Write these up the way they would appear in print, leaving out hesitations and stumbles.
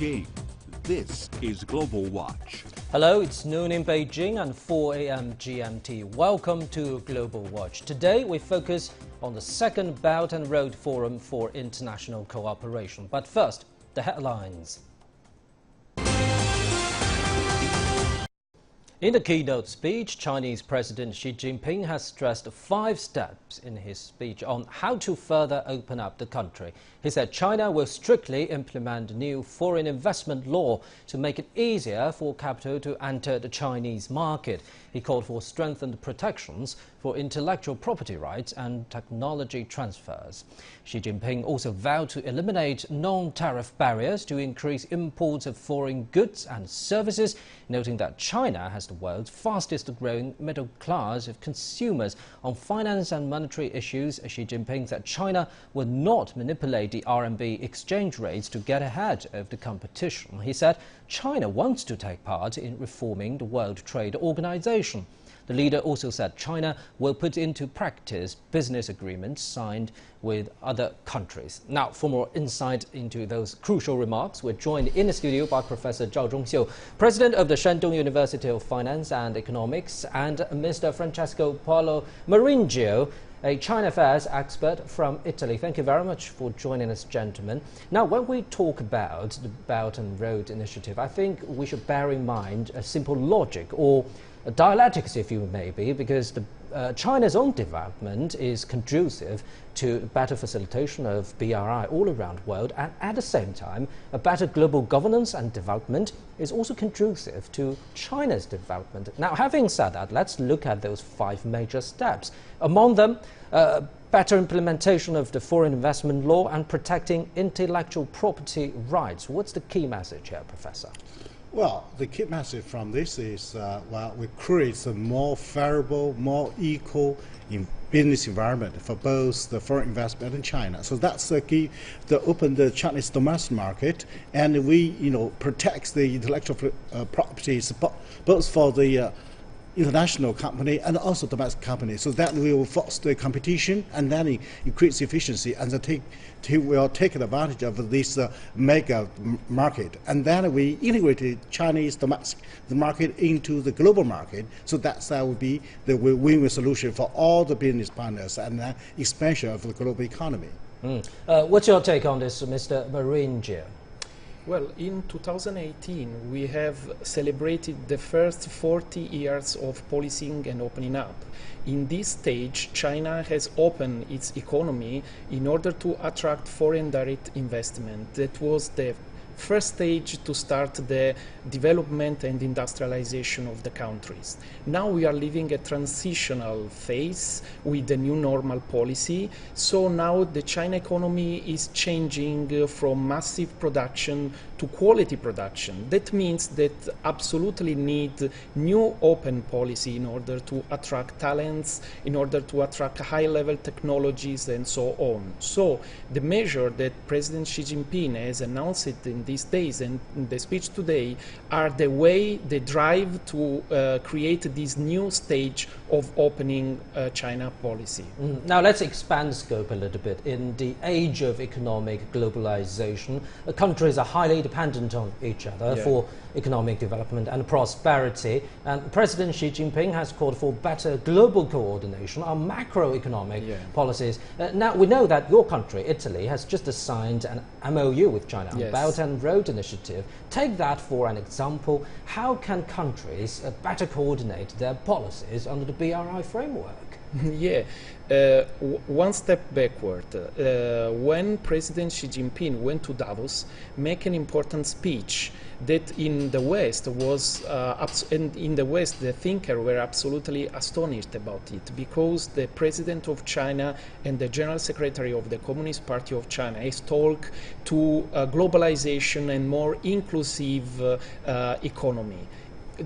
Beijing. This is Global Watch. Hello, it's noon in Beijing and 4 a.m. GMT. Welcome to Global Watch. Today we focus on the second Belt and Road Forum for International Cooperation. But first, the headlines. In the keynote speech, Chinese President Xi Jinping has stressed 5 steps in his speech on how to further open up the country. He said China will strictly implement new foreign investment law to make it easier for capital to enter the Chinese market. He called for strengthened protections for intellectual property rights and technology transfers. Xi Jinping also vowed to eliminate non-tariff barriers to increase imports of foreign goods and services, noting that China has the world's fastest growing middle class of consumers. On finance and monetary issues, Xi Jinping said China would not manipulate the RMB exchange rates to get ahead of the competition. He said China wants to take part in reforming the World Trade Organization. The leader also said China will put into practice business agreements signed with other countries. Now, for more insight into those crucial remarks, we're joined in the studio by Professor Zhao Zhongxiu, President of the Shandong University of Finance and Economics, and Mr. Francesco Paolo Maringio, a China affairs expert from Italy. Thank you very much for joining us, gentlemen. Now, when we talk about the Belt and Road Initiative, I think we should bear in mind a simple logic, or dialectics, if you may be, because China's own development is conducive to better facilitation of BRI all around the world, and at the same time, a better global governance and development is also conducive to China's development. Now, having said that, let's look at those 5 major steps. Among them, better implementation of the foreign investment law and protecting intellectual property rights. What's the key message here, Professor? Well, the key message from this is, we create a more favorable, more equal business environment for both the foreign investment and China. So that's the key, to open the Chinese domestic market, and we, protect the intellectual properties both for the international company and also domestic company, so that we will foster competition and then increase efficiency, and will take advantage of this mega market, and then we integrate the Chinese domestic market into the global market. So that will be the win-win solution for all the business partners and expansion of the global economy. What's your take on this, Mr. Maringio? Well, in 2018, we have celebrated the first 40 years of policing and opening up. In this stage, China has opened its economy in order to attract foreign direct investment. That was the first stage to start the development and industrialization of the countries. Now we are living a transitional phase with the new normal policy. So now the China economy is changing from massive production to quality production. That means that absolutely need new open policy in order to attract talents, in order to attract high-level technologies and so on. So the measure that President Xi Jinping has announced in these days and in the speech today are the way, the drive to create this new stage of opening China policy. Now let's expand the scope a little bit. In the age of economic globalization, countries are highly dependent on each other for economic development and prosperity. And President Xi Jinping has called for better global coordination on macroeconomic policies. Now we know that your country, Italy, has just signed an MOU with China on Belt and Road Initiative. Take that for an example. How can countries better coordinate their policies under the BRI framework? One step backward. When President Xi Jinping went to Davos, make an important speech that in the West was, and in the West the thinkers were absolutely astonished about it, because the President of China and the General Secretary of the Communist Party of China is talk to globalization and more inclusive economy.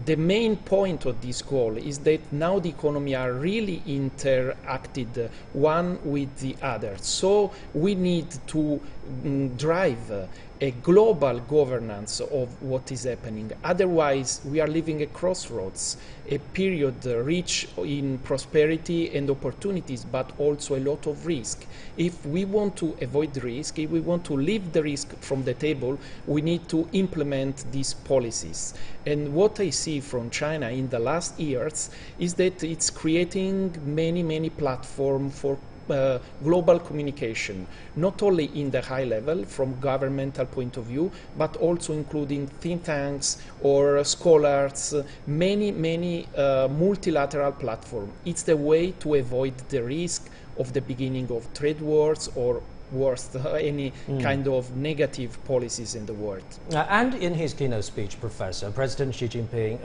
The main point of this goal is that now the economy are really interacted one with the other. So we need to drive a global governance of what is happening. Otherwise, we are living at crossroads, a period rich in prosperity and opportunities, but also a lot of risk. If we want to avoid the risk, if we want to leave the risk from the table, we need to implement these policies. And what I see from China in the last years is that it's creating many platforms for global communication, not only in the high level from governmental point of view, but also including think tanks or scholars, many multilateral platforms. It's the way to avoid the risk of the beginning of trade wars or worse, any kind of negative policies in the world. And in his keynote speech, Professor, President Xi Jinping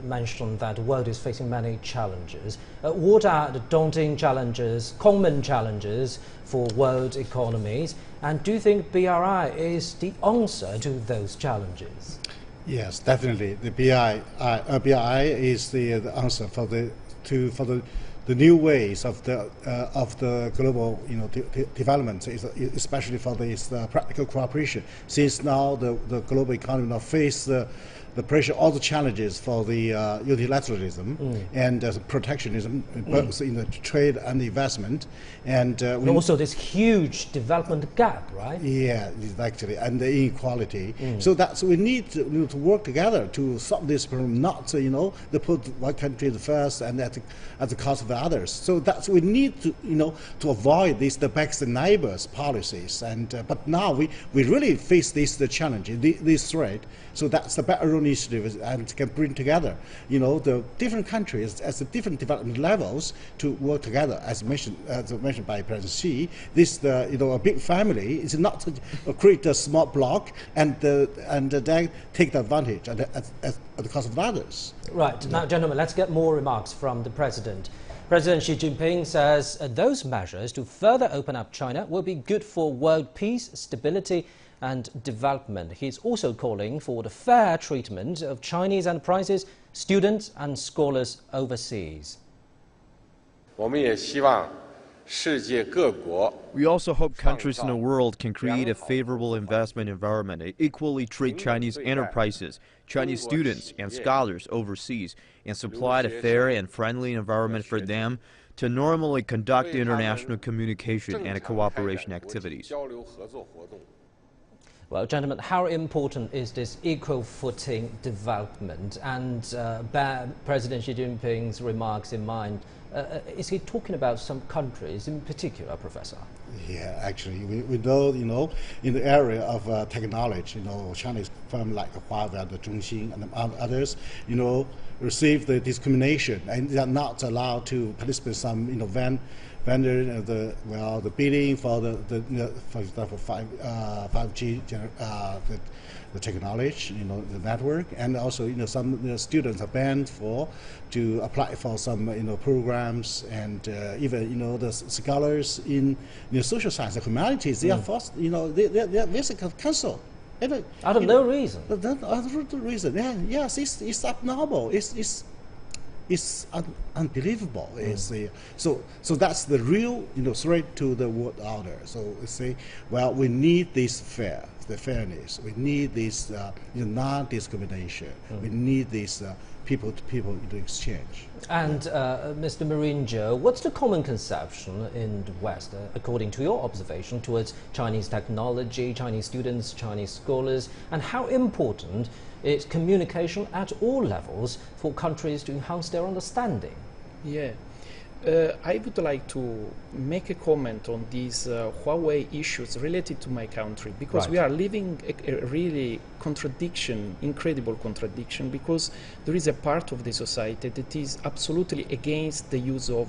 mentioned that the world is facing many challenges. What are the daunting challenges, common challenges for world economies? And do you think BRI is the answer to those challenges? Yes, definitely. The BRI is the answer for the new ways of the global development, especially for this practical cooperation. Since now the global economy now face the pressure, all the challenges for the unilateralism and protectionism, both in the trade and the investment, and also this huge development gap, right? Yeah, actually, and the inequality. So that's we need to work together to solve this problem. Not to put one country first and at the cost of the others. So that's we need to avoid the backs and neighbors policies. And but now we really face the challenge, this threat. So that's the better initiative, and can bring together the different countries at the different development levels to work together. As mentioned by President Xi, this a big family is not to create a small block and then take the advantage at the cost of others. Right. Now, gentlemen, let's get more remarks from the President. President Xi Jinping says those measures to further open up China will be good for world peace, stability and development. He's also calling for the fair treatment of Chinese enterprises, students and scholars overseas. We also hope countries in the world can create a favorable investment environment and equally treat Chinese enterprises, Chinese students and scholars overseas, and supply a fair and friendly environment for them to normally conduct international communication and cooperation activities. Well, gentlemen, how important is this equal footing development? And bear President Xi Jinping's remarks in mind, is he talking about some countries in particular, Professor? Yeah, actually, we know, in the area of technology, Chinese firms like Huawei, the Zhongxin, and others, receive the discrimination, and they are not allowed to participate in some, vendor the bidding for for example 5G the technology, the network, and also some students are banned to apply for some programs, and even the scholars in social science and humanities, they are forced, they're basically cancelled. Out of no reason. Out of no reason. Yeah, yes, it's abnormal. It's unbelievable. So that's the real threat to the world order. So we say, well, we need this fairness. We need this non-discrimination. We need this people-to-people exchange. And Mr. Maringio, what's the common conception in the West, according to your observation, towards Chinese technology, Chinese students, Chinese scholars, and how important is communication at all levels for countries to enhance their understanding? Yeah. I would like to make a comment on these Huawei issues related to my country, because we are living a really contradiction, incredible contradiction, because there is a part of the society that is absolutely against the use of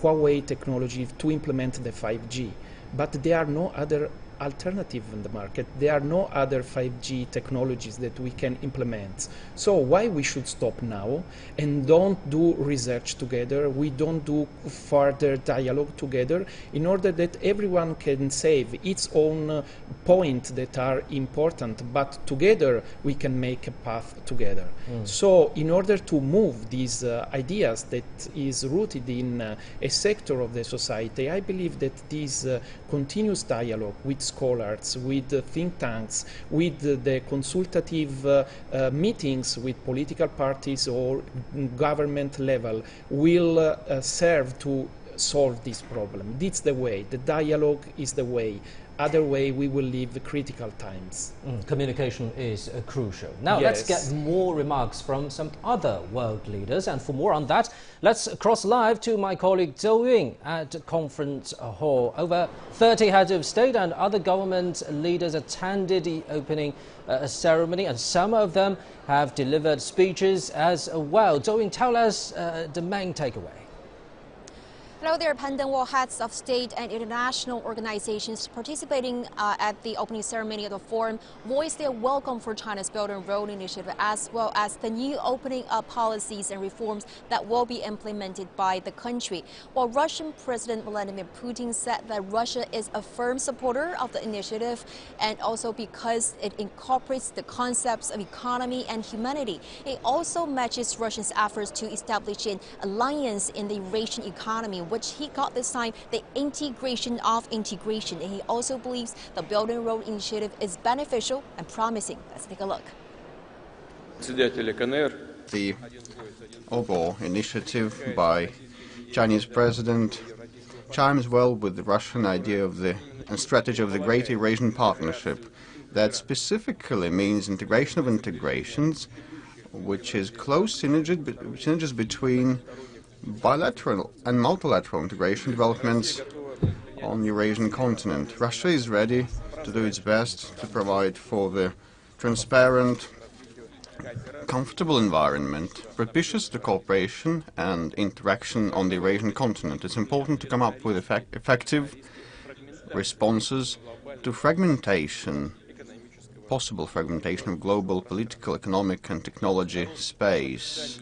Huawei technology to implement the 5G, but there are no other alternative in the market. There are no other 5G technologies that we can implement. So why we should stop now and don't do research together, we don't do further dialogue together, in order that everyone can save its own points that are important, but together we can make a path together. So in order to move these ideas that is rooted in a sector of the society, I believe that this continuous dialogue with scholars, with think tanks, with the consultative meetings with political parties or government level will serve to solve this problem. That's the way. The dialogue is the way. Other way, we will live critical times. Communication is crucial. Now, Yes. let's get more remarks from some other world leaders. And for more on that, let's cross live to my colleague Zhou Yun at Conference Hall. Over 30 heads of state and other government leaders attended the opening ceremony, and some of them have delivered speeches as well. Zhou Yun, tell us the main takeaway. Hello there, Pandang. Well, heads of state and international organizations participating at the opening ceremony of the forum voiced their welcome for China's Belt and Road Initiative, as well as the new opening up policies and reforms that will be implemented by the country. While Russian President Vladimir Putin said that Russia is a firm supporter of the initiative, and also because it incorporates the concepts of economy and humanity. It also matches Russia's efforts to establish an alliance in the Eurasian economy, which he called this time the integration of integration. And he also believes the Belt and Road Initiative is beneficial and promising. Let's take a look. The overall initiative by Chinese president chimes well with the Russian idea of the strategy of the Great Eurasian Partnership. That specifically means integration of integrations, which is close synergies between bilateral and multilateral integration developments on the Eurasian continent. Russia is ready to do its best to provide for the transparent, comfortable environment propitious to cooperation and interaction on the Eurasian continent. It's important to come up with effective responses to fragmentation, possible fragmentation of global political, economic and technology space.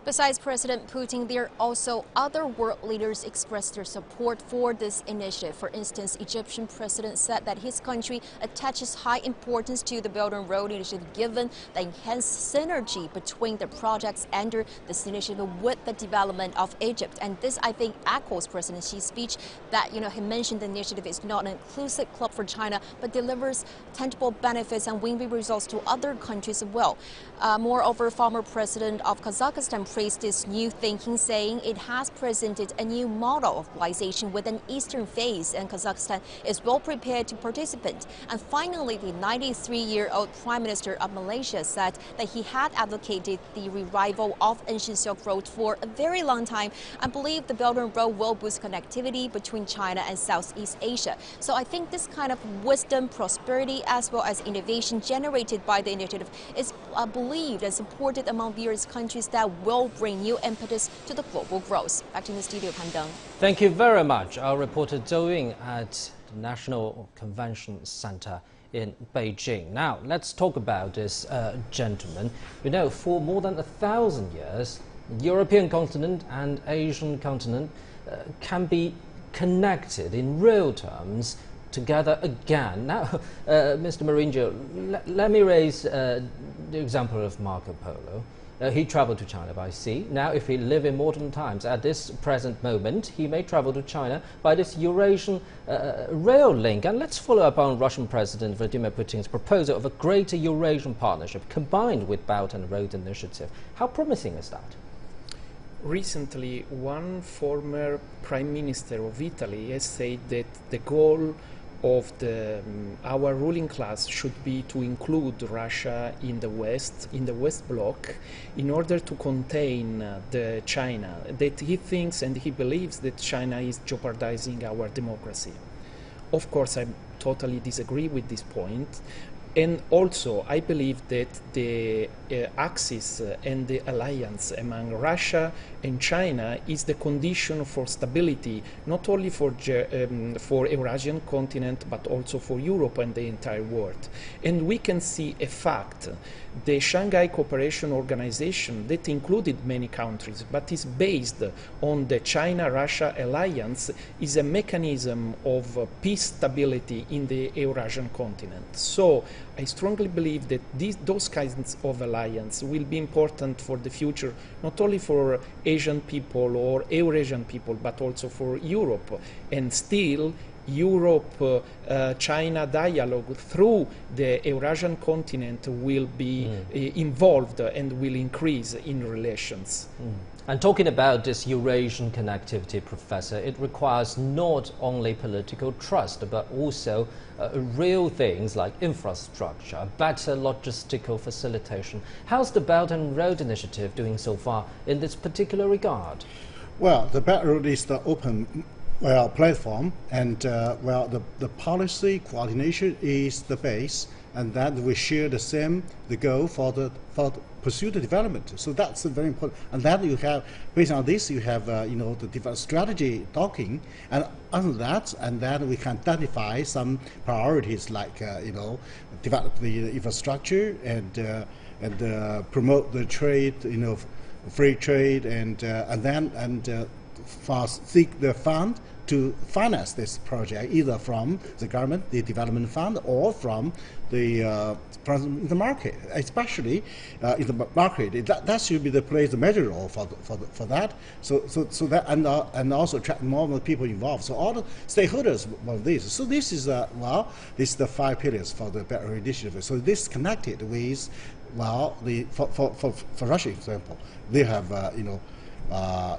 Besides President Putin, there are also other world leaders expressed their support for this initiative. For instance, Egyptian president said that his country attaches high importance to the Belt and Road Initiative, given the enhanced synergy between the projects under this initiative with the development of Egypt. And this, I think, echoes President Xi's speech that, he mentioned the initiative is not an inclusive club for China, but delivers tangible benefits and win-win results to other countries as well. Moreover, former president of Kazakhstan praised this new thinking, saying it has presented a new model of globalization with an eastern phase, and Kazakhstan is well prepared to participate. And finally, the 93-year-old Prime Minister of Malaysia said that he had advocated the revival of ancient Silk Road for a very long time and believed the Belt and Road will boost connectivity between China and Southeast Asia. So I think this kind of wisdom, prosperity, as well as innovation generated by the initiative is believed and supported among various countries that will bring new impetus to the global growth. Back to the studio, Pandang. Thank you very much. Our reporter Zhou Yun at the National Convention Center in Beijing. Now, let's talk about this gentleman. For more than 1,000 years, the European continent and Asian continent can be connected in real terms together again. Now, Mr. Maringio, let me raise the example of Marco Polo. He traveled to China by sea. Now, if he live in modern times, at this present moment, he may travel to China by this Eurasian rail link. And let's follow up on Russian President Vladimir Putin's proposal of a greater Eurasian partnership combined with Belt and Road Initiative. How promising is that? Recently, one former Prime Minister of Italy has said that the goal of our ruling class should be to include Russia in the West Bloc, in order to contain the China, that he thinks and he believes that China is jeopardizing our democracy. Of course, I totally disagree with this point. And also, I believe that the axis and the alliance among Russia and China is the condition for stability, not only for Eurasian continent, but also for Europe and the entire world. And we can see a fact. The Shanghai Cooperation Organization, that included many countries, but is based on the China-Russia alliance, is a mechanism of peace stability in the Eurasian continent. So I strongly believe that those kinds of alliance will be important for the future, not only for Asian people or Eurasian people, but also for Europe. And still, Europe-China dialogue through the Eurasian continent will be involved and will increase in relations. And talking about this Eurasian connectivity, Professor, it requires not only political trust, but also real things like infrastructure, better logistical facilitation. How's the Belt and Road Initiative doing so far in this particular regard? Well, the Belt and Road is the open platform, and the policy coordination is the base, and then we share the goal for the pursue the development. So that's very important. And then you have, based on this, you have the different strategy talking, and on that, and then we can identify some priorities like develop the infrastructure and promote the trade, free trade, and seek the fund to finance this project, either from the government, the development fund, or from the market. Especially in the market, that should be the place, the major role for that. So that and also attract more people involved. So all the stakeholders of this. So this is this is the 5 pillars for the Belt and Road Initiative. So this is connected with for Russia, for example, they have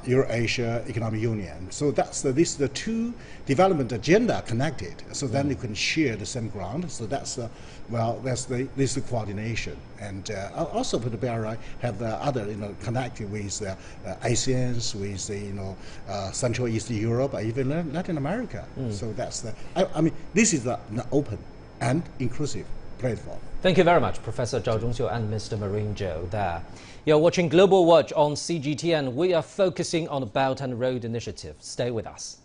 Eurasia Economic Union. So this is the 2 development agenda connected. So then you can share the same ground. So that's this is the coordination. And also for the BRI have other connected with ASEAN, with Central East Europe, even Latin America. So that's I mean this is an open and inclusive platform. Thank you very much, Professor Zhao Zhongxiu and Mr. Maringio there. You're watching Global Watch on CGTN. We are focusing on the Belt and Road Initiative. Stay with us.